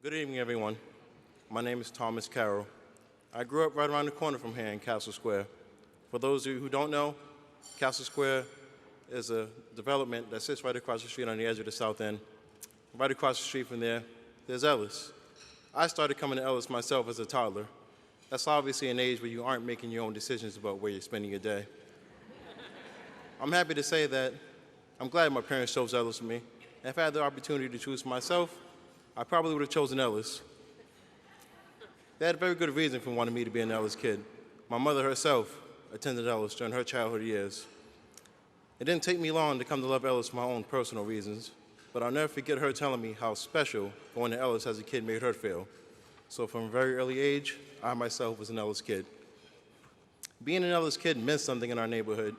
Good evening, everyone. My name is Thomas Carroll. I grew up right around the corner from here in Castle Square. For those of you who don't know, Castle Square is a development that sits right across the street on the edge of the South End. Right across the street from there, there's Ellis. I started coming to Ellis myself as a toddler. That's obviously an age where you aren't making your own decisions about where you're spending your day. I'm happy to say that I'm glad my parents chose Ellis for me. If I had the opportunity to choose for myself, I probably would have chosen Ellis. They had a very good reason for wanting me to be an Ellis kid. My mother herself attended Ellis during her childhood years. It didn't take me long to come to love Ellis for my own personal reasons, but I'll never forget her telling me how special going to Ellis as a kid made her feel. So from a very early age, I myself was an Ellis kid. Being an Ellis kid meant something in our neighborhood.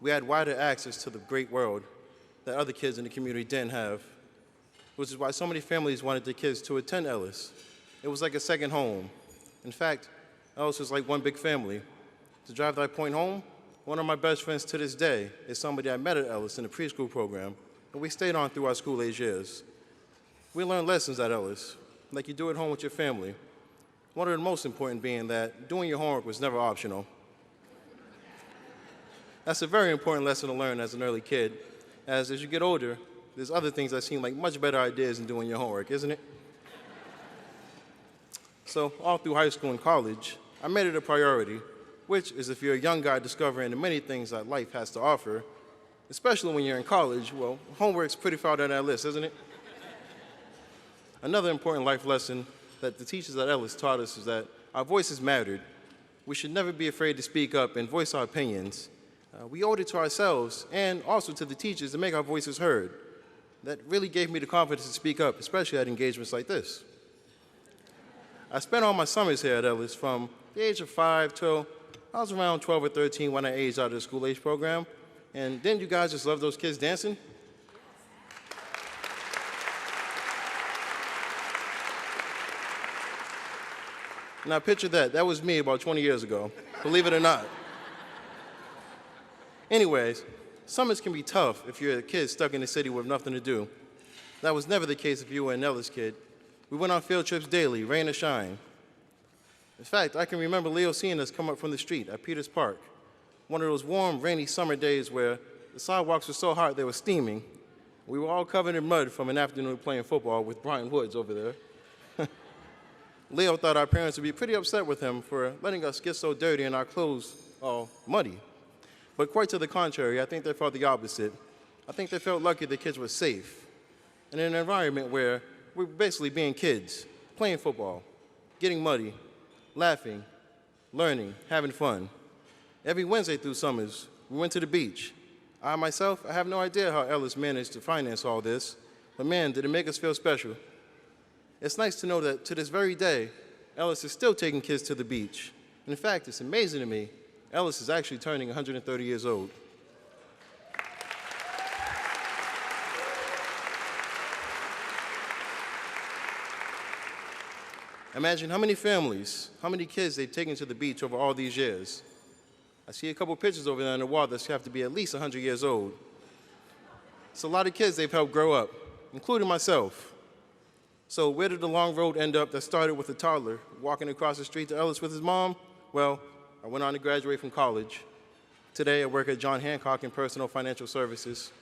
We had wider access to the great world that other kids in the community didn't have, which is why so many families wanted their kids to attend Ellis. It was like a second home. In fact, Ellis was like one big family. To drive that point home, one of my best friends to this day is somebody I met at Ellis in the preschool program, and we stayed on through our school-age years. We learned lessons at Ellis, like you do at home with your family. One of the most important being that doing your homework was never optional. That's a very important lesson to learn as an early kid, as you get older, there's other things that seem like much better ideas than doing your homework, isn't it? So all through high school and college, I made it a priority, which is if you're a young guy discovering the many things that life has to offer, especially when you're in college, well, homework's pretty far down that list, isn't it? Another important life lesson that the teachers at Ellis taught us is that our voices mattered. We should never be afraid to speak up and voice our opinions. We owed it to ourselves and also to the teachers to make our voices heard. That really gave me the confidence to speak up, especially at engagements like this. I spent all my summers here at Ellis from the age of 5 till I was around 12 or 13 when I aged out of the school-age program. And didn't you guys just love those kids dancing? Now picture that. That was me about 20 years ago, believe it or not. Anyways, summers can be tough if you're a kid stuck in the city with nothing to do. That was never the case if you were an Ellis kid. We went on field trips daily, rain or shine. In fact, I can remember Leo seeing us come up from the street at Peters Park, one of those warm, rainy summer days where the sidewalks were so hot they were steaming. We were all covered in mud from an afternoon playing football with Brian Woods over there. Leo thought our parents would be pretty upset with him for letting us get so dirty and our clothes all muddy. But quite to the contrary, I think they felt the opposite. I think they felt lucky the kids were safe in an environment where we're basically being kids, playing football, getting muddy, laughing, learning, having fun. Every Wednesday through summers, we went to the beach. I myself, I have no idea how Ellis managed to finance all this, but man, did it make us feel special. It's nice to know that to this very day, Ellis is still taking kids to the beach. And in fact, it's amazing to me, Ellis is actually turning 130 years old. Imagine how many families, how many kids they've taken to the beach over all these years. I see a couple pictures over there on the wall that have to be at least 100 years old. It's a lot of kids they've helped grow up, including myself. So where did the long road end up that started with a toddler walking across the street to Ellis with his mom? Well, I went on to graduate from college. Today, I work at John Hancock in personal financial services.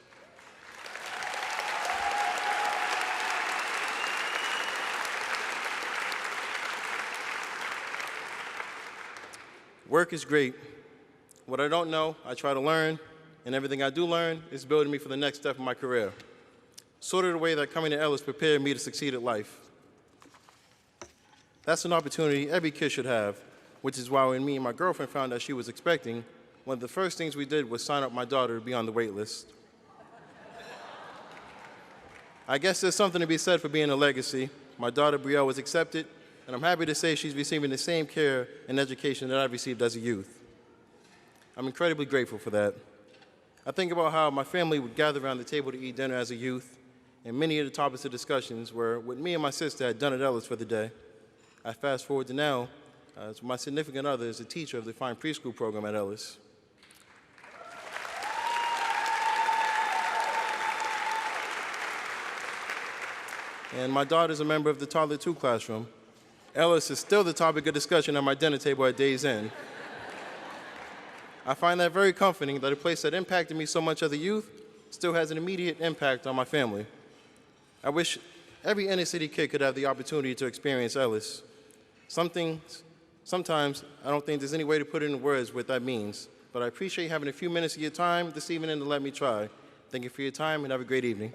Work is great. What I don't know, I try to learn, and everything I do learn is building me for the next step in my career. Sort of the way that coming to Ellis prepared me to succeed at life. That's an opportunity every kid should have, which is why when me and my girlfriend found out she was expecting, one of the first things we did was sign up my daughter to be on the wait list. I guess there's something to be said for being a legacy. My daughter Brielle was accepted, and I'm happy to say she's receiving the same care and education that I've received as a youth. I'm incredibly grateful for that. I think about how my family would gather around the table to eat dinner as a youth, and many of the topics of discussions were what me and my sister had done at Ellis for the day. I fast forward to now, my significant other is a teacher of the fine preschool program at Ellis. and my daughter is a member of the Toddler 2 classroom. Ellis is still the topic of discussion at my dinner table at day's end. I find that very comforting that a place that impacted me so much as a youth still has an immediate impact on my family. I wish every inner city kid could have the opportunity to experience Ellis. Sometimes I don't think there's any way to put it in words what that means, but I appreciate having a few minutes of your time this evening to let me try. Thank you for your time and have a great evening.